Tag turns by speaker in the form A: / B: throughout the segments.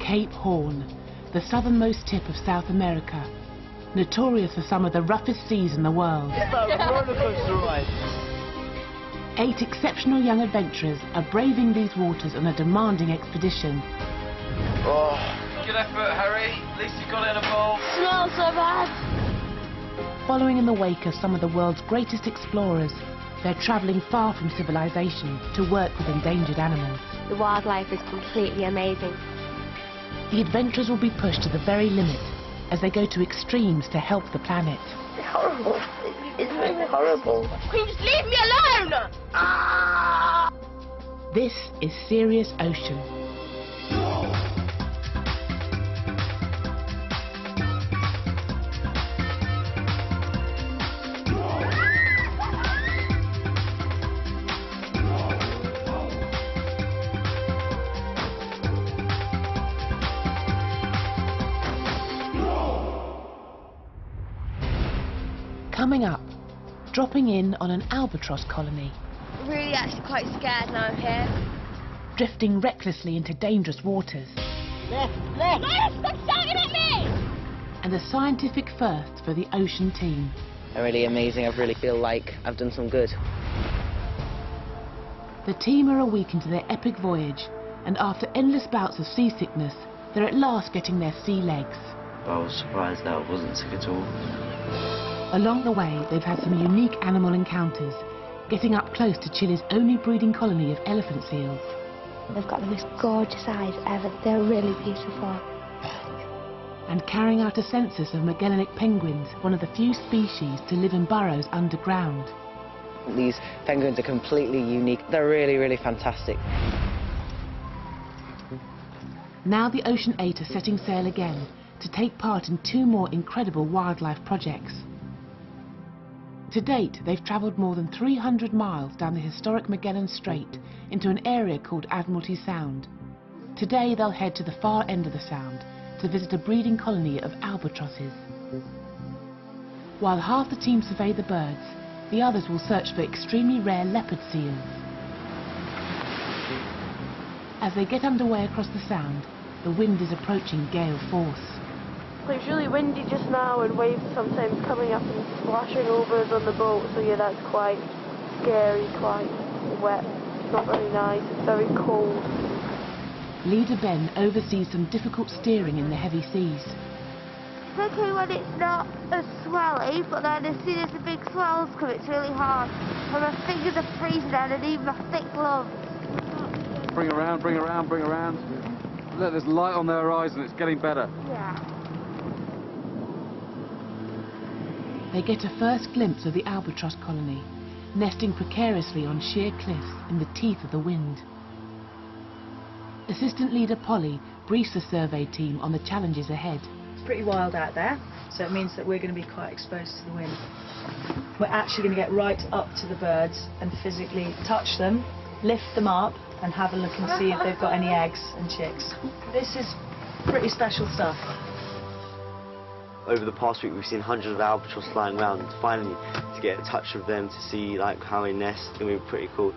A: Cape Horn, the southernmost tip of South America, notorious for some of the roughest seas in the world.
B: It's a roller coaster ride.
A: 8 exceptional young adventurers are braving these waters on a demanding expedition.
B: Oh. Good effort, Harry. At least you got in a bowl.
C: Smells so bad.
A: Following in the wake of some of the world's greatest explorers, they're travelling far from civilization to work with endangered animals.
C: The wildlife is completely amazing.
A: The adventurers will be pushed to the very limit as they go to extremes to help the planet.
C: It's horrible. It's really horrible. Can you just leave me alone? Ah!
A: This is Serious Ocean. Coming up, dropping in on an albatross colony.
C: Really actually quite scared now here.
A: Drifting recklessly into dangerous waters.
C: Left! No, stop shouting at me!
A: And a scientific first for the Ocean team.
D: Really amazing. I really feel like I've done some good.
A: The team are a week into their epic voyage, and after endless bouts of seasickness, they're at last getting their sea legs.
D: I was surprised that I wasn't sick at all.
A: Along the way, they've had some unique animal encounters, getting up close to Chile's only breeding colony of elephant seals.
C: They've got the most gorgeous eyes ever. They're really beautiful.
A: And carrying out a census of Magellanic penguins, one of the few species to live in burrows underground.
D: These penguins are completely unique. They're really, really fantastic.
A: Now the Ocean 8 are setting sail again to take part in 2 more incredible wildlife projects. To date, they've travelled more than 300 miles down the historic Magellan Strait into an area called Admiralty Sound. Today they'll head to the far end of the sound to visit a breeding colony of albatrosses. While half the team survey the birds, the others will search for extremely rare leopard seals. As they get underway across the sound, the wind is approaching gale force.
E: It's really windy just now, and waves sometimes coming up and splashing over us on the boat, so yeah, that's quite scary, quite wet. It's not very nice, it's very cold.
A: Leader Ben oversees some difficult steering in the heavy seas.
C: Particularly when it's not as swelly, but then as soon as the big swells come, it's really hard. And my fingers are freezing and I need my thick gloves.
F: Bring around, bring around, bring around. Look, there's light on the horizon, it's getting better.
C: Yeah.
A: They get a first glimpse of the albatross colony, nesting precariously on sheer cliffs in the teeth of the wind. Assistant Leader Polly briefs the survey team on the challenges ahead.
G: It's pretty wild out there, so it means that we're going to be quite exposed to the wind. We're actually going to get right up to the birds and physically touch them, lift them up and have a look and see if they've got any eggs and chicks. This is pretty special stuff.
H: Over the past week we've seen hundreds of albatross flying around. Finally to get a touch of them to see like how they nest, it's going to be pretty cool.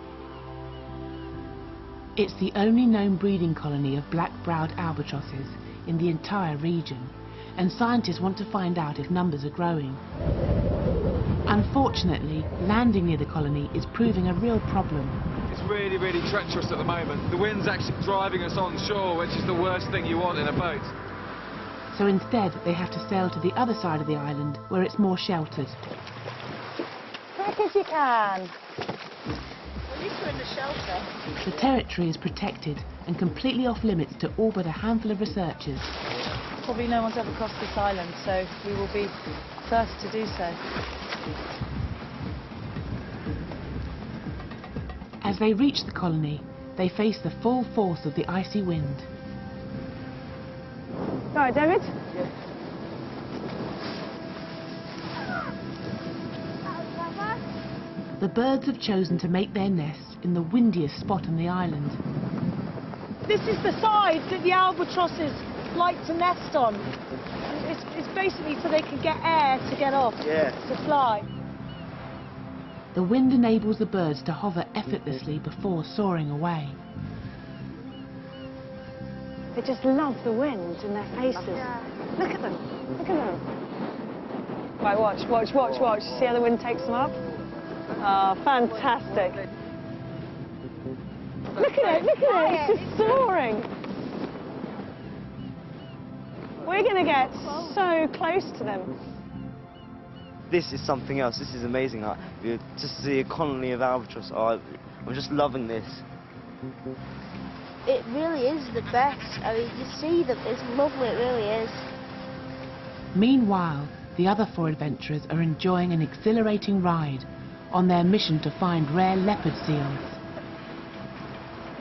A: It's the only known breeding colony of black-browed albatrosses in the entire region, and scientists want to find out if numbers are growing. Unfortunately, landing near the colony is proving a real problem.
F: It's really, really treacherous at the moment. The wind's actually driving us on shore, which is the worst thing you want in a boat.
A: So instead, they have to sail to the other side of the island, where it's more sheltered.
G: Quick as you can.
E: At least we're in the shelter.
A: The territory is protected and completely off limits to all but a handful of researchers.
G: Probably no one's ever crossed this island, so we will be first to do so.
A: As they reach the colony, they face the full force of the icy wind.
G: All right, David?
A: The birds have chosen to make their nests in the windiest spot on the island.
G: This is the side that the albatrosses like to nest on. It's basically so they can get air to get off, to fly.
A: The wind enables the birds to hover effortlessly before soaring away.
G: They just love the wind in their faces.
C: Yeah.
G: Look at them. Look at them. Right, watch, watch, watch, watch. See how the wind takes them up? Oh, fantastic. Look at it, look at it. It's just soaring. We're going to get so close to them.
H: This is something else. This is amazing. Just to see a colony of albatross. Oh, I'm just loving this.
C: It really is the best. I mean, you see them, it's lovely, it really is.
A: Meanwhile, the other 4 adventurers are enjoying an exhilarating ride on their mission to find rare leopard seals.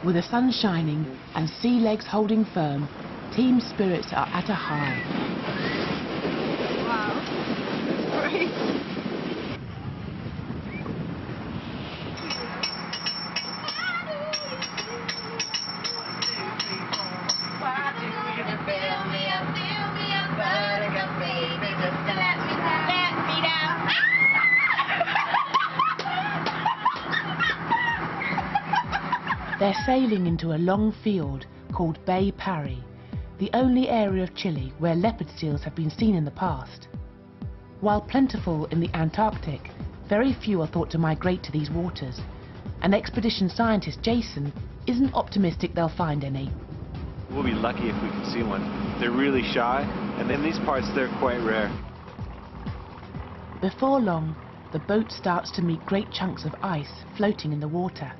A: With the sun shining and sea legs holding firm, team spirits are at a high.
C: Wow. Great.
A: They're sailing into a long fiord called Bay Parry, the only area of Chile where leopard seals have been seen in the past. While plentiful in the Antarctic, very few are thought to migrate to these waters, and expedition scientist Jason isn't optimistic they'll find any.
I: We'll be lucky if we can see one. They're really shy, and in these parts they're quite rare.
A: Before long, the boat starts to meet great chunks of ice floating in the water.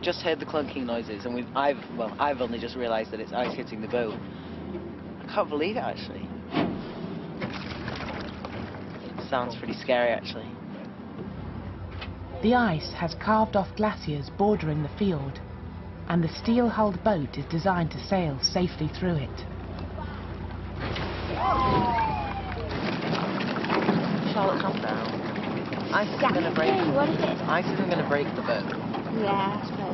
D: Just heard the clunking noises, and I've only just realised that it's ice hitting the boat. I can't believe it, actually. It sounds pretty scary, actually.
A: The ice has carved off glaciers bordering the fiord, and the steel-hulled boat is designed to sail safely through it.
D: Charlotte, calm down. Ice isn't going to break.
C: What is it?
D: Ice isn't going to break the boat.
C: Yeah, I suppose.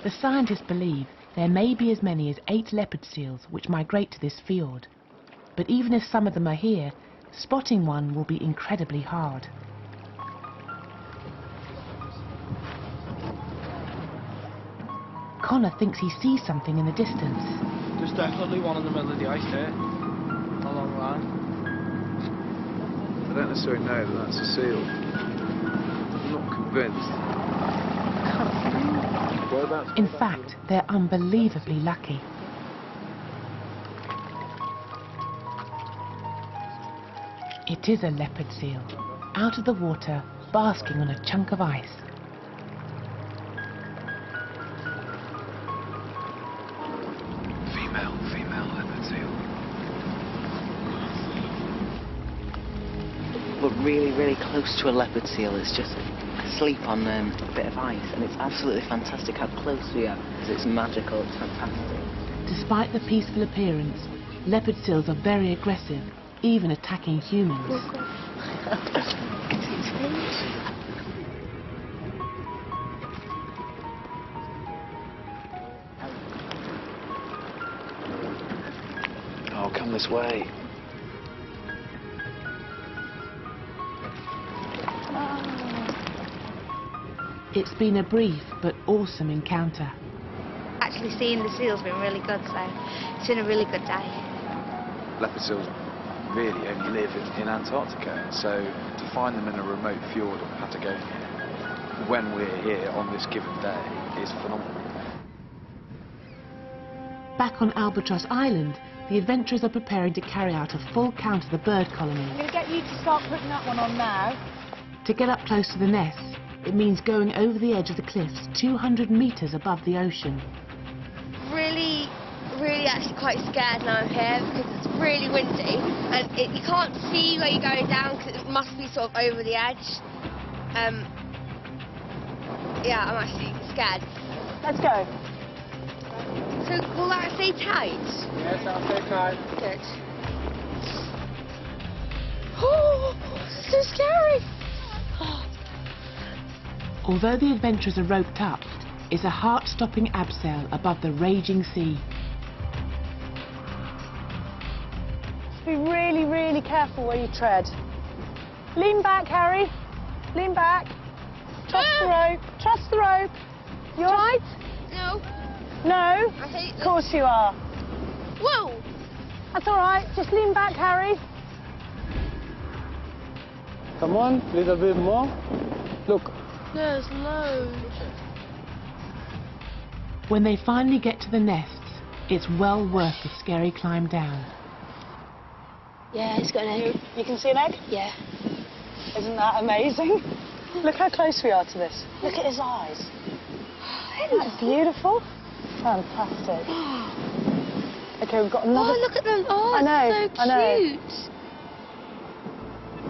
A: The scientists believe there may be as many as 8 leopard seals which migrate to this fiord. But even if some of them are here, spotting one will be incredibly hard. Conor thinks he sees something in the distance.
B: There's definitely one in the middle of the ice there. A long line.
F: I don't necessarily know that that's a seal. I'm not convinced.
A: In fact, they're unbelievably lucky. It is a leopard seal, out of the water, basking on a chunk of ice.
F: Female leopard seal.
D: But really, really close to a leopard seal. It's just asleep on a bit of ice, and it's absolutely fantastic how close we are. It's magical, it's fantastic.
A: Despite the peaceful appearance, leopard seals are very aggressive, even attacking humans.
F: Oh, come this way.
A: It's been a brief but awesome encounter.
C: Actually seeing the seals been really good, so it's been a really good day.
F: Leopard seals really only live in Antarctica, so to find them in a remote fjord in Patagonia when we're here on this given day is phenomenal.
A: Back on Albatross Island, the adventurers are preparing to carry out a full count of the bird colony.
G: I'm going to get you to start putting that one on now.
A: To get up close to the nests, it means going over the edge of the cliffs 200 metres above the ocean.
C: Really actually quite scared now I'm here because it's really windy and you can't see where you're going down because it must be sort of over the edge. Yeah, I'm actually scared.
G: Let's go.
C: So will that stay tight?
B: Yes, I'll stay tight.
C: Good. Oh, so scary.
A: Although the adventurers are roped up, is a heart-stopping abseil above the raging sea.
G: Be really, really careful where you tread. Lean back, Harry. Lean back. Trust the rope. Trust the rope. You all right?
C: No.
G: No?
C: I hate
G: Of course you are.
C: Whoa!
G: That's all right. Just lean back, Harry.
J: Come on, little bit more. Look.
E: There's loads.
A: When they finally get to the nests, it's well worth the scary climb down.
E: Yeah, it's got an egg.
G: You can see an egg?
E: Yeah.
G: Isn't that amazing? Look how close we are to this. Look at his eyes. Isn't that beautiful? Fantastic. Okay, we've got another...
C: Oh, look at them. Oh,
G: I know,
C: it's so
G: I know.
C: cute.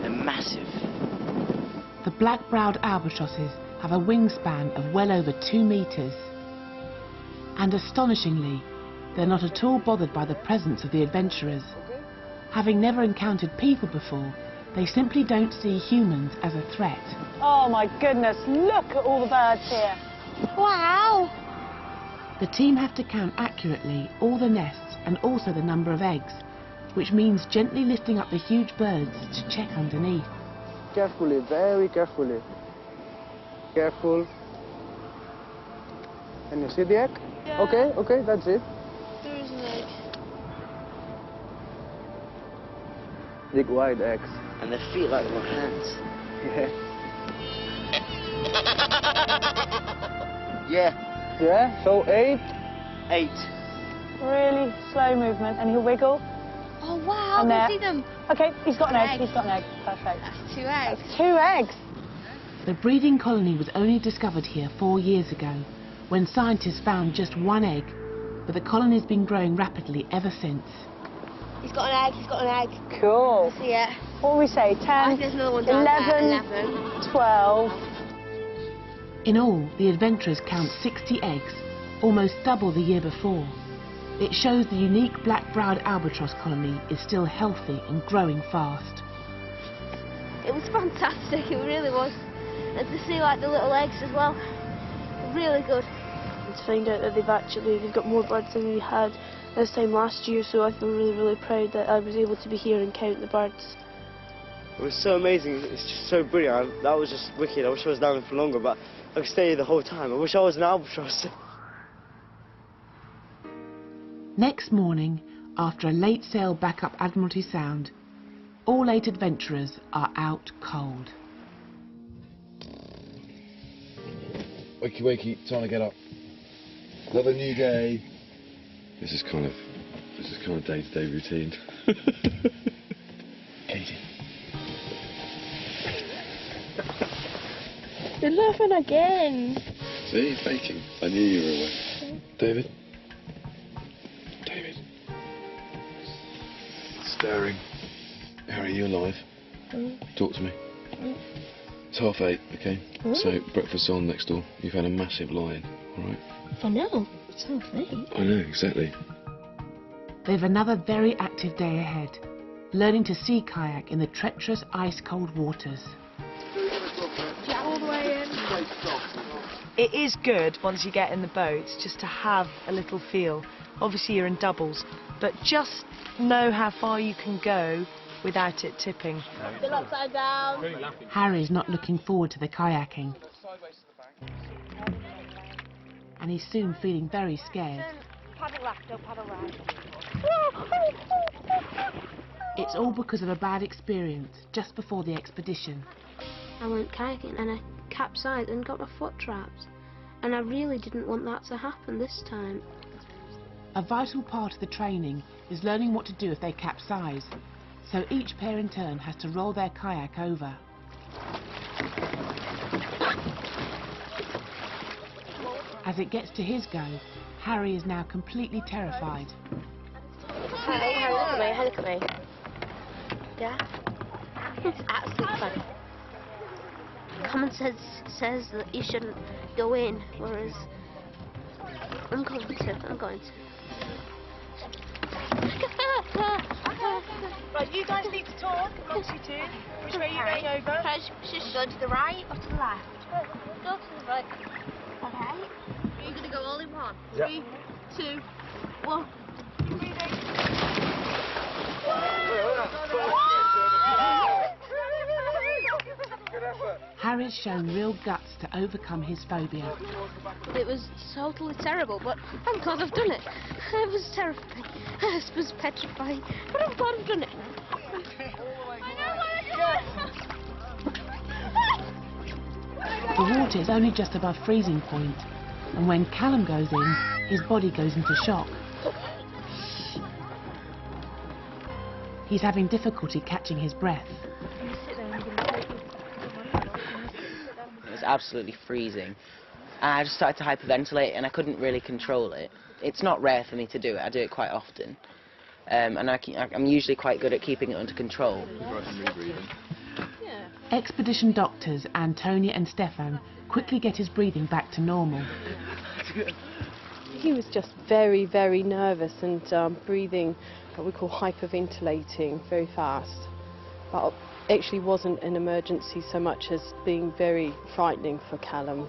D: They're massive.
A: The black-browed albatrosses have a wingspan of well over 2 meters. And astonishingly, they're not at all bothered by the presence of the adventurers. Having never encountered people before, they simply don't see humans as a threat.
G: Oh my goodness, look at all the birds here.
C: Wow.
A: The team have to count accurately all the nests and also the number of eggs, which means gently lifting up the huge birds to check underneath.
J: Carefully, very carefully. Careful. And you see the egg?
E: Yeah.
J: Okay, okay, that's it.
E: There is an egg.
J: Big wide eggs.
D: And their feet like my hands.
J: Yeah.
D: Yeah.
J: Yeah, so 8.
D: 8.
G: Really slow movement, and he'll wiggle.
C: Oh, wow.
G: And
C: I
G: there.
C: see them.
G: Okay, he's got an egg.
C: Egg.
G: He's got an egg. Perfect.
C: That's 2 eggs.
G: That's 2 eggs.
A: The breeding colony was only discovered here 4 years ago, when scientists found just 1 egg, but the colony's been growing rapidly ever since.
C: He's got an egg. He's got an egg.
G: Cool.
C: See it?
G: What do we say? 10,
C: I think there's another one down
G: 11,
C: there. 11.
G: 12.
A: In all, the adventurers count 60 eggs, almost double the year before. It shows the unique black-browed albatross colony is still healthy and growing fast.
C: It was fantastic. It really was. And to see like the little eggs as well. Really good.
E: And to find out that they've got more birds than we had this time last year, so I feel really, really proud that I was able to be here and count the birds.
H: It was so amazing. It's just so brilliant. That was just wicked. I wish I was down there for longer, but I could stay here the whole time. I wish I was an albatross.
A: Next morning, after a late sail back up Admiralty Sound, all 8 adventurers are out cold.
K: Wakey, wakey, time to get up. Another new day. This is kind of day-to-day routine. Katie.
E: They're laughing again.
K: See, faking. I knew you were awake. David? David. Staring. Harry, you alive? Talk to me. It's 8:30, okay? So, breakfast's on next door. You've had a massive lie-in, alright?
E: I know. It's 8:30.
K: I know, exactly.
A: They've another very active day ahead, learning to sea kayak in the treacherous ice-cold waters.
E: All the way in.
G: It is good once you get in the boat just to have a little feel. Obviously you're in doubles, but just know how far you can go without it tipping.
E: Still upside down.
A: Harry's not looking forward to the kayaking, and he's soon feeling very scared.
C: Paddle left, don't paddle right.
A: It's all because of a bad experience just before the expedition.
E: I went kayaking and I capsized and got my foot trapped. And I really didn't want that to happen this time.
A: A vital part of the training is learning what to do if they capsize, so each pair in turn has to roll their kayak over. As it gets to his go, Harry is now completely terrified.
E: Hey, look at me, hey, look at me. Yeah? It's absolutely fun. Common sense says that you shouldn't go in, whereas I'm going to.
G: Right, you guys need to talk amongst you two. Which way are you going over?
C: Should go to the right or to the left? Go to the right. Okay. You're going to go all in one.
J: Yeah.
C: 3, 2, 1.
A: Harry's shown real guts to overcome his phobia.
E: It was totally terrible, but I'm glad I've done it. It was terrifying. I was petrified, but I'm glad I've done it.
A: The water is only just above freezing point, and when Callum goes in, his body goes into shock. He's having difficulty catching his breath.
D: It was absolutely freezing. And I just started to hyperventilate and I couldn't really control it. It's not rare for me to do it, I do it quite often. And I'm usually quite good at keeping it under control.
A: Expedition doctors Antonia and Stefan quickly get his breathing back to normal.
L: He was just very, very nervous and breathing what we call hyperventilating very fast. But it actually wasn't an emergency so much as being very frightening for Callum.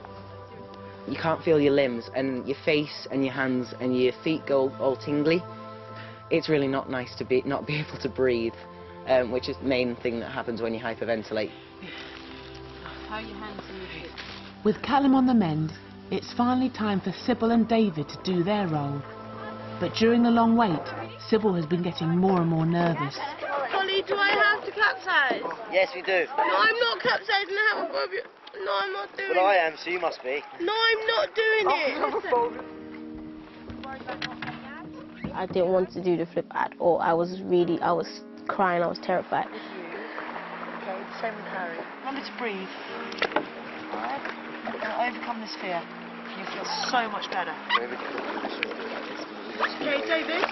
D: You can't feel your limbs, and your face and your hands and your feet go all tingly. It's really not nice to not be able to breathe, which is the main thing that happens when you hyperventilate.
L: How are your hands and your feet?
A: With Callum on the mend, it's finally time for Sybil and David to do their role. But during the long wait, Sybil has been getting more and more nervous.
C: Polly, do I have to capsize?
H: Yes, we do.
C: No, I'm not capsizing. I haven't got you. No, I'm not doing it.
H: Well, I am, so you must be.
C: No, I'm not doing it.
E: I didn't want to do the flip at all. I was crying, I was terrified.
G: Okay, same with Harry. Remember to breathe. Alright? Now overcome this fear. You feel so much better. Okay, David.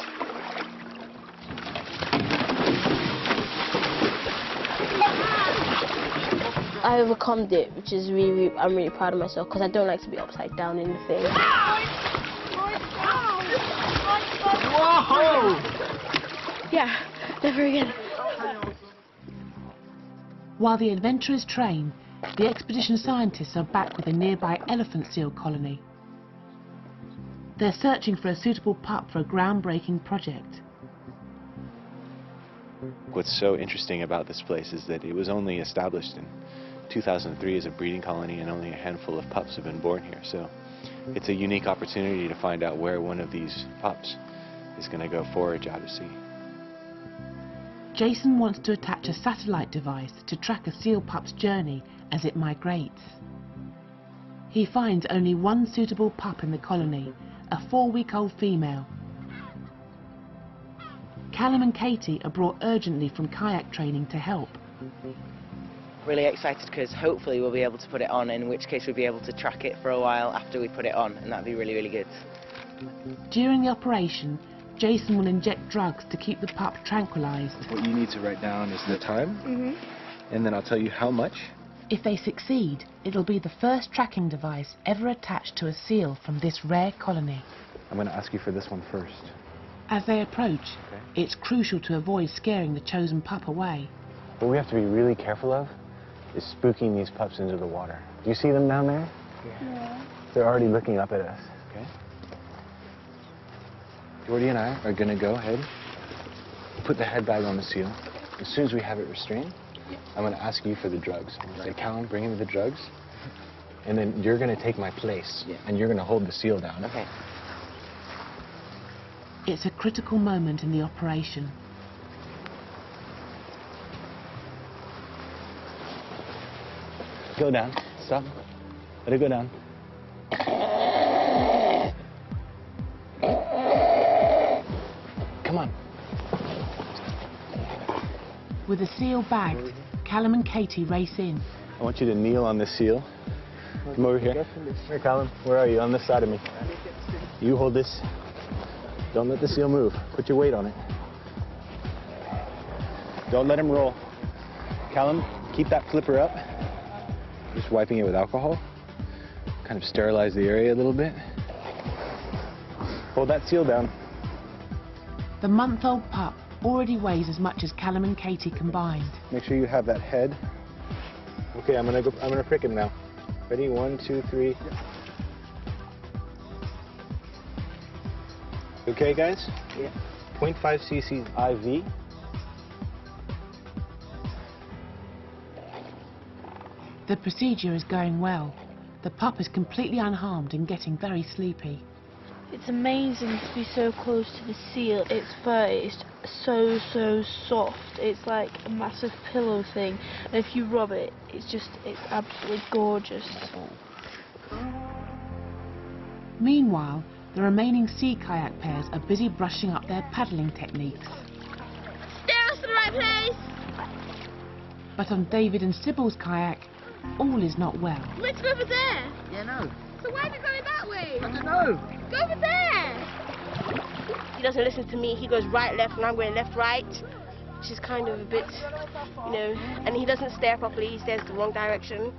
E: I overcome it, which is I'm really proud of myself because I don't like to be upside down in the thing.
I: Whoa!
E: Yeah, never again.
A: While the adventurers train, the expedition scientists are back with a nearby elephant seal colony. They're searching for a suitable pup for a groundbreaking project.
I: What's so interesting about this place is that it was only established in 2003 as a breeding colony, and only a handful of pups have been born here. So it's a unique opportunity to find out where one of these pups is going to go forage out of sea.
A: Jason wants to attach a satellite device to track a seal pup's journey as it migrates. He finds only one suitable pup in the colony, a 4-week-old female. Callum and Katie are brought urgently from kayak training to help.
D: Really excited because hopefully we'll be able to put it on, in which case we'll be able to track it for a while after we put it on, and that'd be really, really good.
A: During the operation, Jason will inject drugs to keep the pup tranquilized.
M: What you need to write down is the time, and then I'll tell you how much.
A: If they succeed, it'll be the first tracking device ever attached to a seal from this rare colony.
M: I'm going to ask you for this one first.
A: As they approach, it's crucial to avoid scaring the chosen pup away.
M: What we have to be really careful of is spooking these pups into the water. Do you see them down there? Yeah. They're already looking up at us. Okay. Jordy and I are going to go ahead, put the head bag on the seal. As soon as we have it restrained, I'm going to ask you for the drugs. I'm going to say, Callum, bring in the drugs, and then you're going to take my place, and you're going to hold the seal down.
D: Okay.
A: It's a critical moment in the operation.
M: Go down. Stop. Let it go down. Come on.
A: With the seal bagged, Callum and Katie race in.
M: I want you to kneel on the seal. Come over here. Here, Callum. Where are you? On this side of me. You hold this. Don't let the seal move. Put your weight on it. Don't let him roll. Callum, keep that flipper up. Just wiping it with alcohol. Kind of sterilize the area a little bit. Hold that seal down.
A: The month-old pup already weighs as much as Callum and Katie combined.
M: Make sure you have that head. Okay, I'm gonna prick him now. Ready? 1, 2, 3. Okay, guys? Yeah. 0.5 cc IV.
A: The procedure is going well. The pup is completely unharmed and getting very sleepy.
N: It's amazing to be so close to the seal. Its fur is so soft. It's like a massive pillow thing. And if you rub it, it's absolutely gorgeous.
A: Meanwhile, the remaining sea kayak pairs are busy brushing up their paddling techniques.
C: Steer us to the right place.
A: But on David and Sybil's kayak, all is not well.
C: Let's go over there.
B: Yeah, no.
C: So why are we going that way?
B: I don't know.
C: Go over there.
E: He doesn't listen to me. He goes right, left, and I'm going left, right, which is kind of a bit, you know. And he doesn't stare properly. He stares the wrong direction.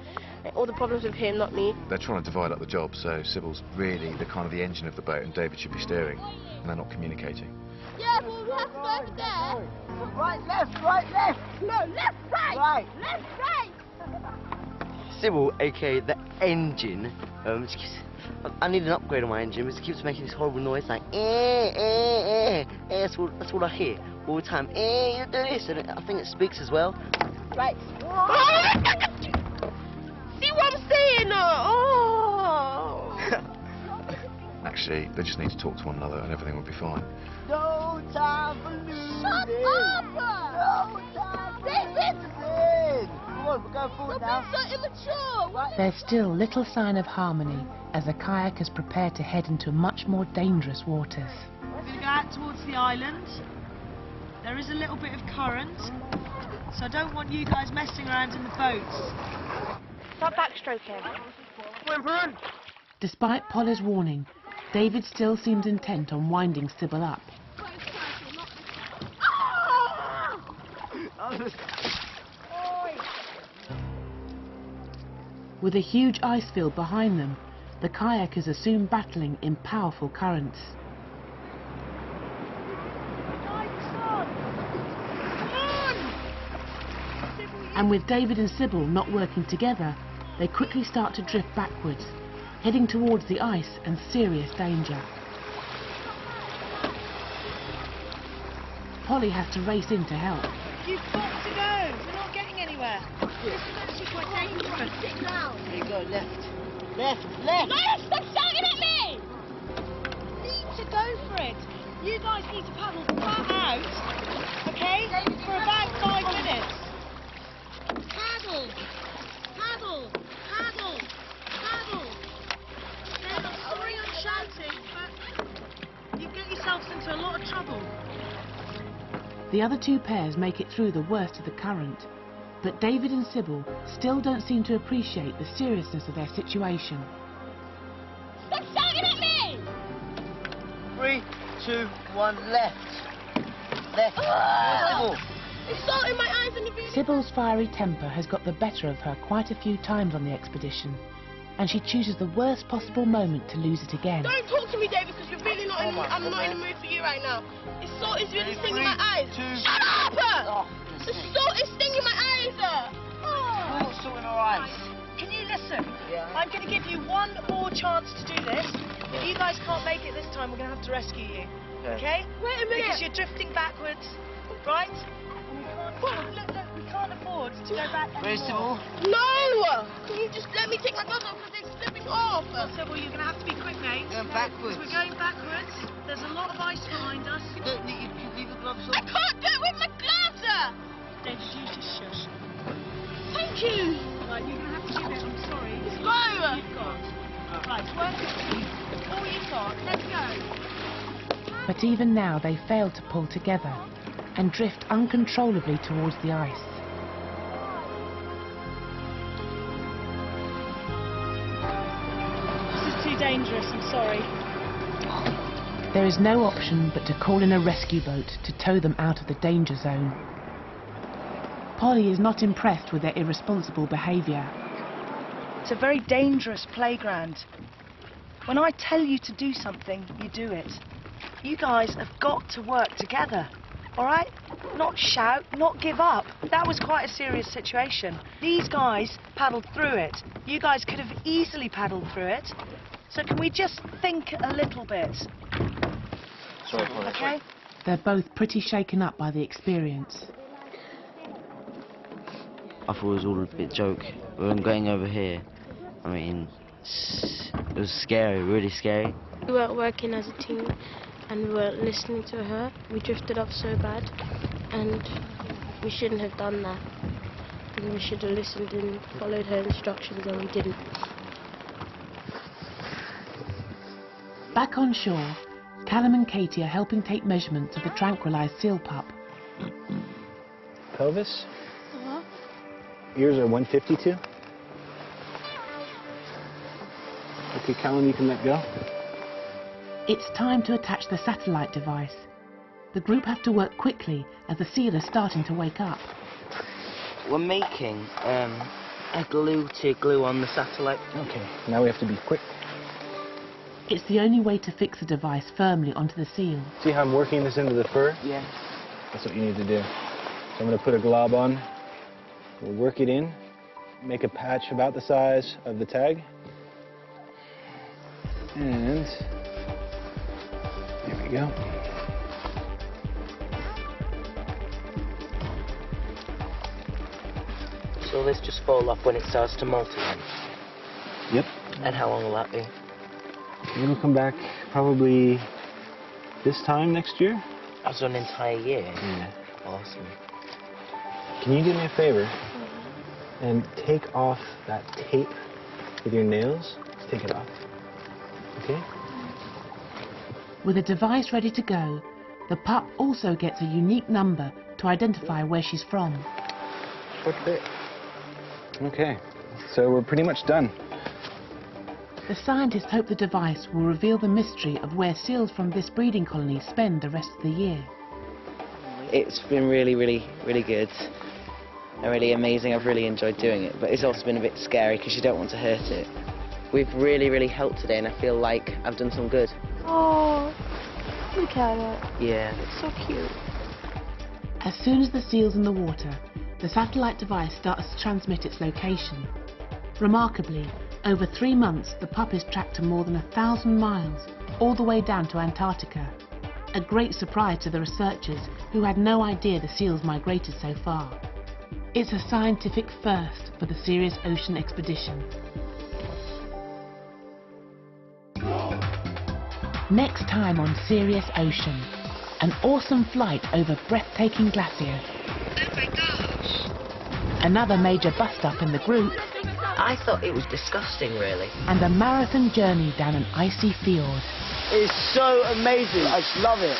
E: All the problems with him, not me.
F: They're trying to divide up the job, so Sybil's really the engine of the boat, and David should be steering, and they're not communicating.
C: Yeah, well, we have to go over there.
B: Right, left, right, left.
C: No, left, right.
B: Right.
C: Left, right.
H: Sybil, aka the engine, I need an upgrade on my engine because it keeps making this horrible noise like that's all I hear all the time. You do this, and I think it speaks as well.
C: Right. See what I'm saying? Oh.
F: Actually, they just need to talk to one another, and everything will be fine.
B: No time for losing.
C: Shut up!
B: No time for losing. Come on, we're going forward now.
C: You're so immature. Right.
A: There's still little sign of harmony as the kayakers prepare to head into much more dangerous waters.
G: We're going to go out towards the island. There is a little bit of current, so I don't want you guys messing around in the boats.
E: Start backstroking.
A: Despite Polly's warning, David still seems intent on winding Sybil up. With a huge ice field behind them, the kayakers are soon battling in powerful currents. And with David and Sybil not working together, they quickly start to drift backwards, heading towards the ice and serious danger. Polly has to race in to help.
G: You've got to go. We're not getting anywhere. This is actually quite dangerous.
C: Sit down.
B: There you go, left. Left, left.
C: No, stop shouting at me.
G: Need to go for it. You guys need to paddle flat out, okay, for about 5 minutes.
C: Paddle. Paddle. Paddle. Paddle.
G: I'm sorry I'm shouting, but you get yourselves into a lot of trouble.
A: The other two pairs make it through the worst of the current, but David and Sybil still don't seem to appreciate the seriousness of their situation.
C: Stop shouting at me!
B: 3, 2, 1, left. Left.
C: Oh! It's salt in my eyes and you're
A: Sybil's fiery temper has got the better of her quite a few times on the expedition, and she chooses the worst possible moment to lose it again.
C: Don't talk to me, David, because you're really not I'm not in the mood for you right now. It's salt is really stinging my eyes. Shut up! The salt is stinging my eyes.
B: What's salt in our eyes?
G: Can you listen?
B: Yeah.
G: I'm going to give you one more chance to do this. If you guys can't make it this time, we're going to have to rescue you. Okay?
C: Wait a minute.
G: Because you're drifting backwards, right? We can't afford to go back anymore.
C: No! Can you just let me take my gloves off because they're slipping off?
G: So, well, you're going to have to be quick, mate.
B: Going backwards.
G: We're going backwards. There's a lot of ice behind us.
B: You don't need you leave the gloves on.
C: I can't do it with my gloves!
G: David, you just shush.
C: Thank you!
G: Right, you're going to have to give it. I'm sorry.
C: Let's go!
G: You've got. Right, work it. All you've got. Let's go.
A: But even now they fail to pull together and drift uncontrollably towards the ice.
G: This is too dangerous, I'm sorry.
A: There is no option but to call in a rescue boat to tow them out of the danger zone. Polly is not impressed with their irresponsible behaviour.
G: It's a very dangerous playground. When I tell you to do something, you do it. You guys have got to work together, all right? Not shout, not give up. That was quite a serious situation. These guys paddled through it. You guys could have easily paddled through it. So can we just think a little bit?
B: Sorry, Polly.
G: Okay?
A: They're both pretty shaken up by the experience.
O: I thought it was all a bit joke. When going over here, I mean, it was scary, really scary.
E: We weren't working as a team and we weren't listening to her. We drifted off so bad and we shouldn't have done that. And we should have listened and followed her instructions and we didn't.
A: Back on shore, Callum and Katie are helping take measurements of the tranquilised seal pup.
M: Pelvis? Ears are 152. Okay, Callum, you can let go.
A: It's time to attach the satellite device. The group have to work quickly as the seal is starting to wake up.
D: We're making a glue to glue on the satellite.
M: Okay, now we have to be quick.
A: It's the only way to fix the device firmly onto the seal.
M: See how I'm working this into the fur?
D: Yeah.
M: That's what you need to do. So I'm going to put a glob on. We'll work it in. Make a patch about the size of the tag. And there we go.
D: So this just fall off when it starts to molt again?
M: Yep.
D: And how long will that be?
M: It'll come back probably this time next year.
D: After an entire year?
M: Yeah.
D: Awesome.
M: Can you do me a favor and take off that tape with your nails? Just take it off. Okay?
A: With a device ready to go, the pup also gets a unique number to identify where she's from.
M: Short bit. Okay, so we're pretty much done.
A: The scientists hope the device will reveal the mystery of where seals from this breeding colony spend the rest of the year.
D: It's been really, really, really good. And really amazing. I've really enjoyed doing it, but it's also been a bit scary because you don't want to hurt it. We've really, really helped today and I feel like I've done some good.
N: Oh, look at it.
D: Yeah.
N: It's so cute.
A: As soon as the seal's in the water, the satellite device starts to transmit its location. Remarkably, over 3 months, the pup is tracked to more than 1,000 miles, all the way down to Antarctica. A great surprise to the researchers who had no idea the seals migrated so far. It's a scientific first for the Serious Ocean expedition. Next time on Serious Ocean, an awesome flight over breathtaking glaciers.
E: Oh my gosh!
A: Another major bust-up in the group.
D: I thought it was disgusting, really.
A: And a marathon journey down an icy fjord.
B: It's so amazing. I just love it.